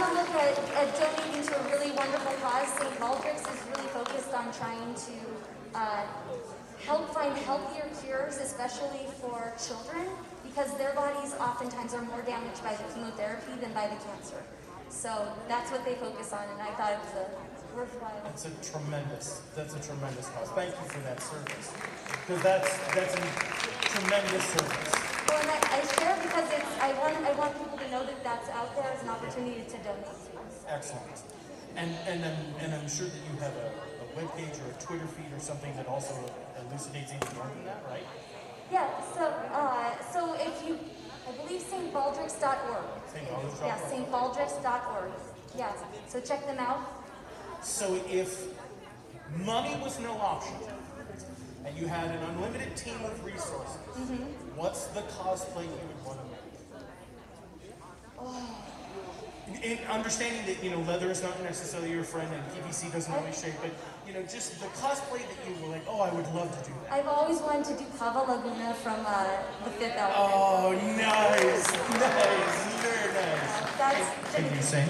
look at donating to a really wonderful cause, St. Baldrick's is really focused on trying to help find healthier cures, especially for children, because their bodies oftentimes are more damaged by the chemotherapy than by the cancer. So that's what they focus on, and I thought it was a worthwhile. That's a tremendous cause. Thank you for that service. Because that's a tremendous service. Well, and I share because I want people to know that that's out there as an opportunity to donate to. Excellent. And I'm sure that you have a webpage or a Twitter feed or something that also elucidates even more than that, right? Yeah, so if you, I believe stbaldricks.org. stbaldricks.org. Yeah, stbaldricks.org. Yeah, so check them out. So if money was no option, and you had an unlimited team of resources, what's the cosplay you would want to make? In understanding that, leather is not necessarily your friend and PVC doesn't always shape, but, just the cosplay that you were like, oh, I would love to do that. I've always wanted to do Kava Laguna from the Fifth Element. Oh, nice, very nice. Can you sing?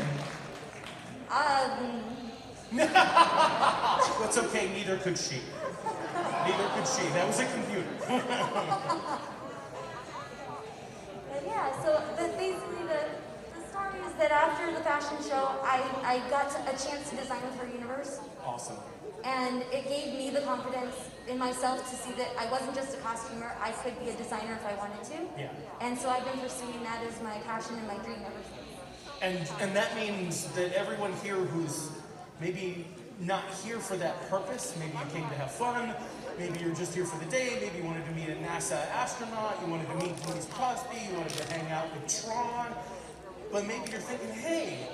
That's okay, neither could she. That was a computer. But yeah, so basically the story is that after the fashion show, I got a chance to design with her universe. Awesome. And it gave me the confidence in myself to see that I wasn't just a costumer, I could be a designer if I wanted to. Yeah. And so I've been pursuing that as my passion and my dream ever since. And that means that everyone here who's maybe not here for that purpose, maybe you came to have fun, maybe you're just here for the day, maybe you wanted to meet a NASA astronaut, you wanted to meet Louise Crosby, you wanted to hang out with Tron, but maybe you're thinking, hey,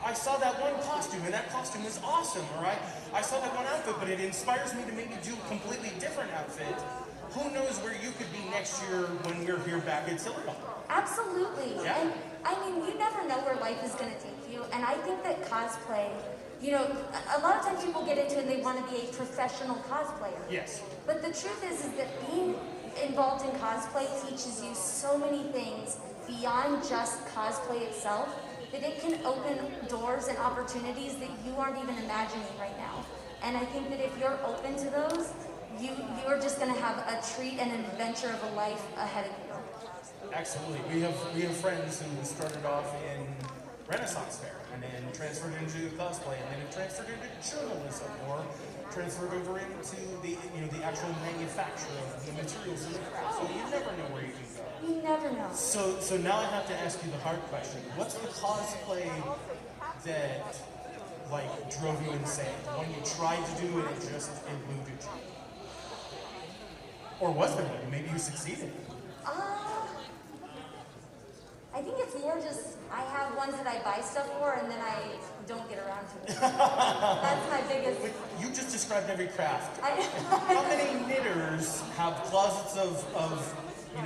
I saw that one costume, and that costume was awesome, all right? I saw that one outfit, but it inspires me to maybe do a completely different outfit. Who knows where you could be next year when we're here back at Silicon? Absolutely. Yeah. And I mean, you never know where life is going to take you. And I think that cosplay, a lot of times people get into it and they want to be a professional cosplayer. Yes. But the truth is that being involved in cosplay teaches you so many things beyond just cosplay itself, that it can open doors and opportunities that you aren't even imagining right now. And I think that if you're open to those, you're just going to have a treat and an adventure of a life ahead of you. Absolutely. We have friends who started off in Renaissance Fair and then transferred into cosplay and then it transferred into journalism or transferred over into the actual manufacture of the materials and the craft. So you never know where you can go. You never know. So now I have to ask you the hard question. What's the cosplay that drove you insane? The one you tried to do and it just eluded you? Or was there one? Maybe you succeeded. I think it's more just I have ones that I buy stuff for and then I don't get around to it. That's my biggest. You just described every craft. How many knitters have closets of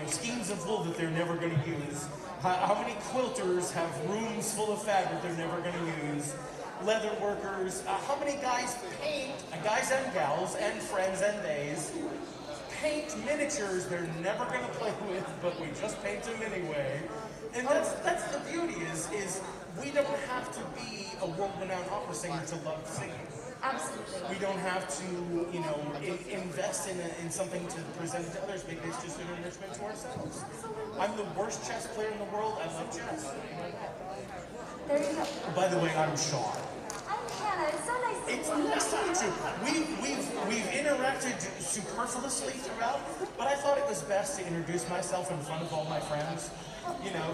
skeins of wool that they're never going to use? How many quilters have rooms full of fabric they're never going to use? Leather workers. How many guys paint? Guys and gals and friends and theys paint miniatures they're never going to play with, but we just paint them anyway. And that's the beauty is we don't have to be a world-renowned opera singer to love singing. Absolutely. We don't have to, invest in something to present to others. Maybe it's just an enrichment to ourselves. I'm the worst chess player in the world. I love chess. There you go. By the way, I'm Sean. I'm Hannah. It's so nice to meet you. It's nice to meet you. We've interacted superfluously throughout, but I thought it was best to introduce myself in front of all my friends.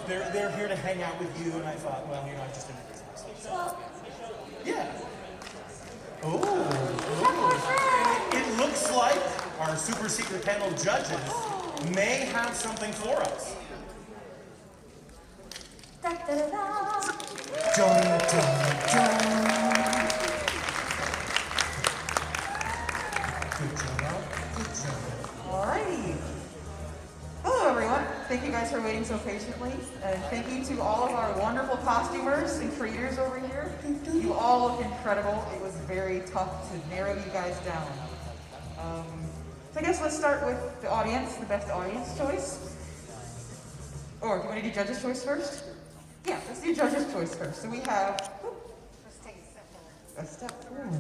They're here to hang out with you, and I thought, I just introduced myself. Well, yeah. Oh. It looks like our super secret panel judges may have something for us. Da, da, da, da. Dun, dun, dun. thank you guys for waiting so patiently. And thank you to all of our wonderful costumers and creators over here. You all look incredible. It was very tough to narrow you guys down. So I guess let's start with the audience, the best audience choice. Or do you want to do judge's choice first? Yeah, let's do judge's choice first. So we have a step forward.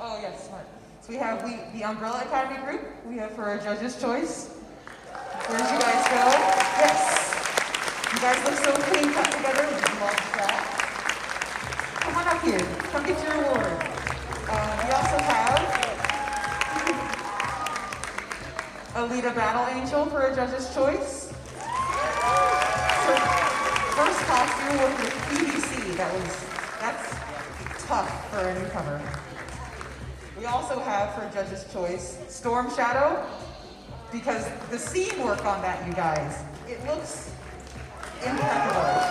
Oh, yes, smart. So we have the Umbrella Academy group. We have for our judge's choice. Where did you guys go? Yes. You guys look so clean cut together. We love that. Come on up here. Come get your award. We also have Alita Battle Angel for a judge's choice. So, first costume was with PVC. That's tough for a newcomer. We also have for judge's choice Storm Shadow, because the seam work on that, you guys, it looks impeccable.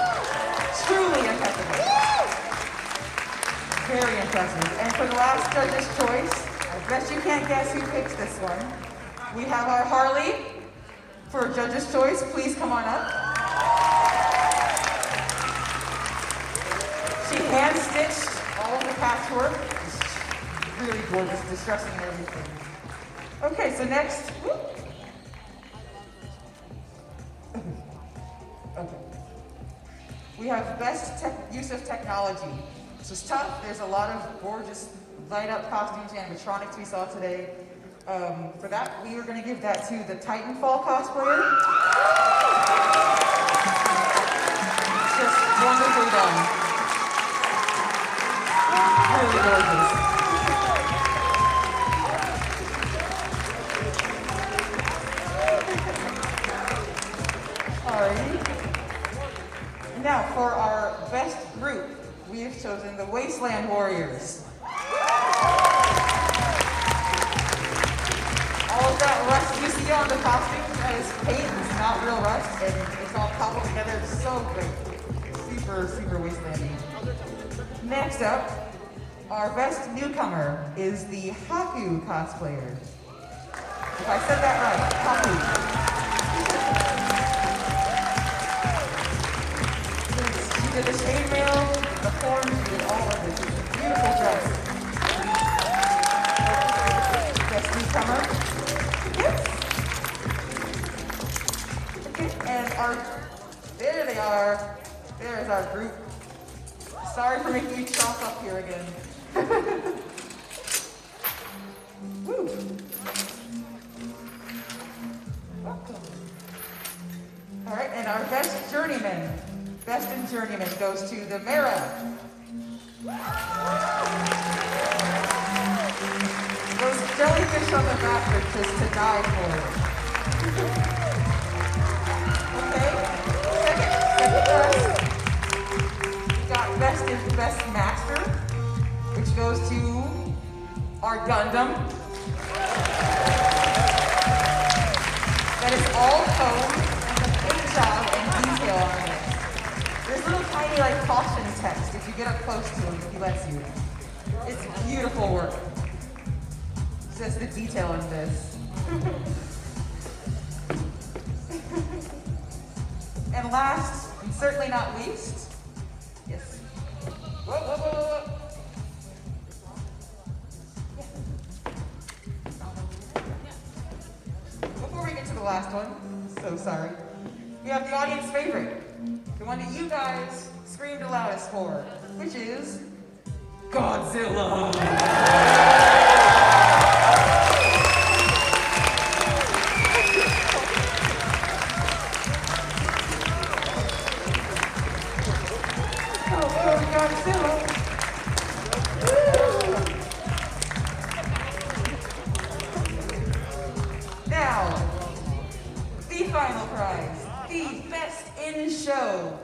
Truly impeccable. Very impressive. And for the last judge's choice, I bet you can't guess who picked this one. We have our Harley for judge's choice. Please come on up. She hand-stitched all of the patchwork. It's really gorgeous, distressing and everything. Okay, so next. Okay. We have best use of technology. This is tough. There's a lot of gorgeous light-up costumes and animatronics we saw today. For that, we were going to give that to the Titanfall cosplayer. It's just wonderfully done. Really gorgeous. Alrighty. Now, for our best group, we have chosen the Wasteland Warriors. All of that rust you see on the costume, that is paint, it's not real rust, and it's all cobbled together. It's so great. Super, super wastelandy. Next up, our best newcomer is the Haku cosplayer. If I said that right, Haku. She did the chainmail, the horns, she did all of this. It's a beautiful dress. Best newcomer. Yes. Okay, and there they are. There is our group. Sorry for making you chalk up here again. Woo. All right, and our best journeyman, best in journeyman goes to the Mara. Those jellyfish on the map are just to die for. Okay, second best. We got best master, which goes to our Gundam. That is all code and the paint job and detail on it. There's little tiny like caution text if you get up close to him, if he lets you. It's beautiful work. Just the detail in this. And last, and certainly not least, yes. Whoa, whoa, whoa, whoa, whoa. Before we get to the last one, so sorry, we have the audience favorite, the one that you guys screamed the loudest for, which is Godzilla. Now, the final prize, the best in show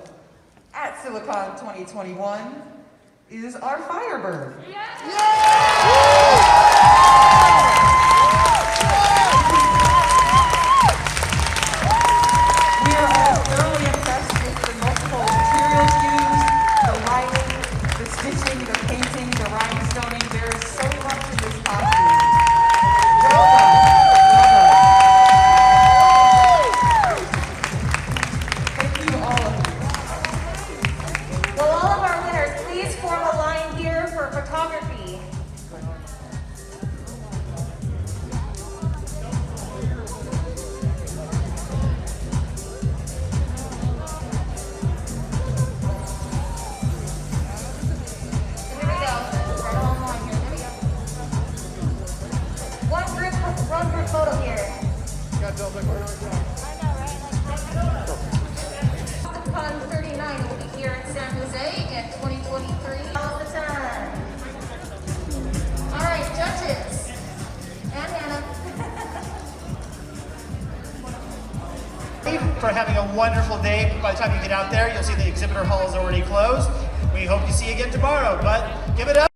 at Silicon 2021 is our Firebird. We are all thoroughly impressed with the multiple materials used, the lighting, the stitching, the painting, the rhinestoning. There is so much in this costume. Well done. Well done. party. Here we go. Right along the line here. There we go. One group photo here. Con 39 will be here in San Jose in 2023. All the time. All right, judges. And Hannah. For having a wonderful day. By the time you get out there, you'll see the exhibitor hall is already closed. We hope to see you again tomorrow, but give it up.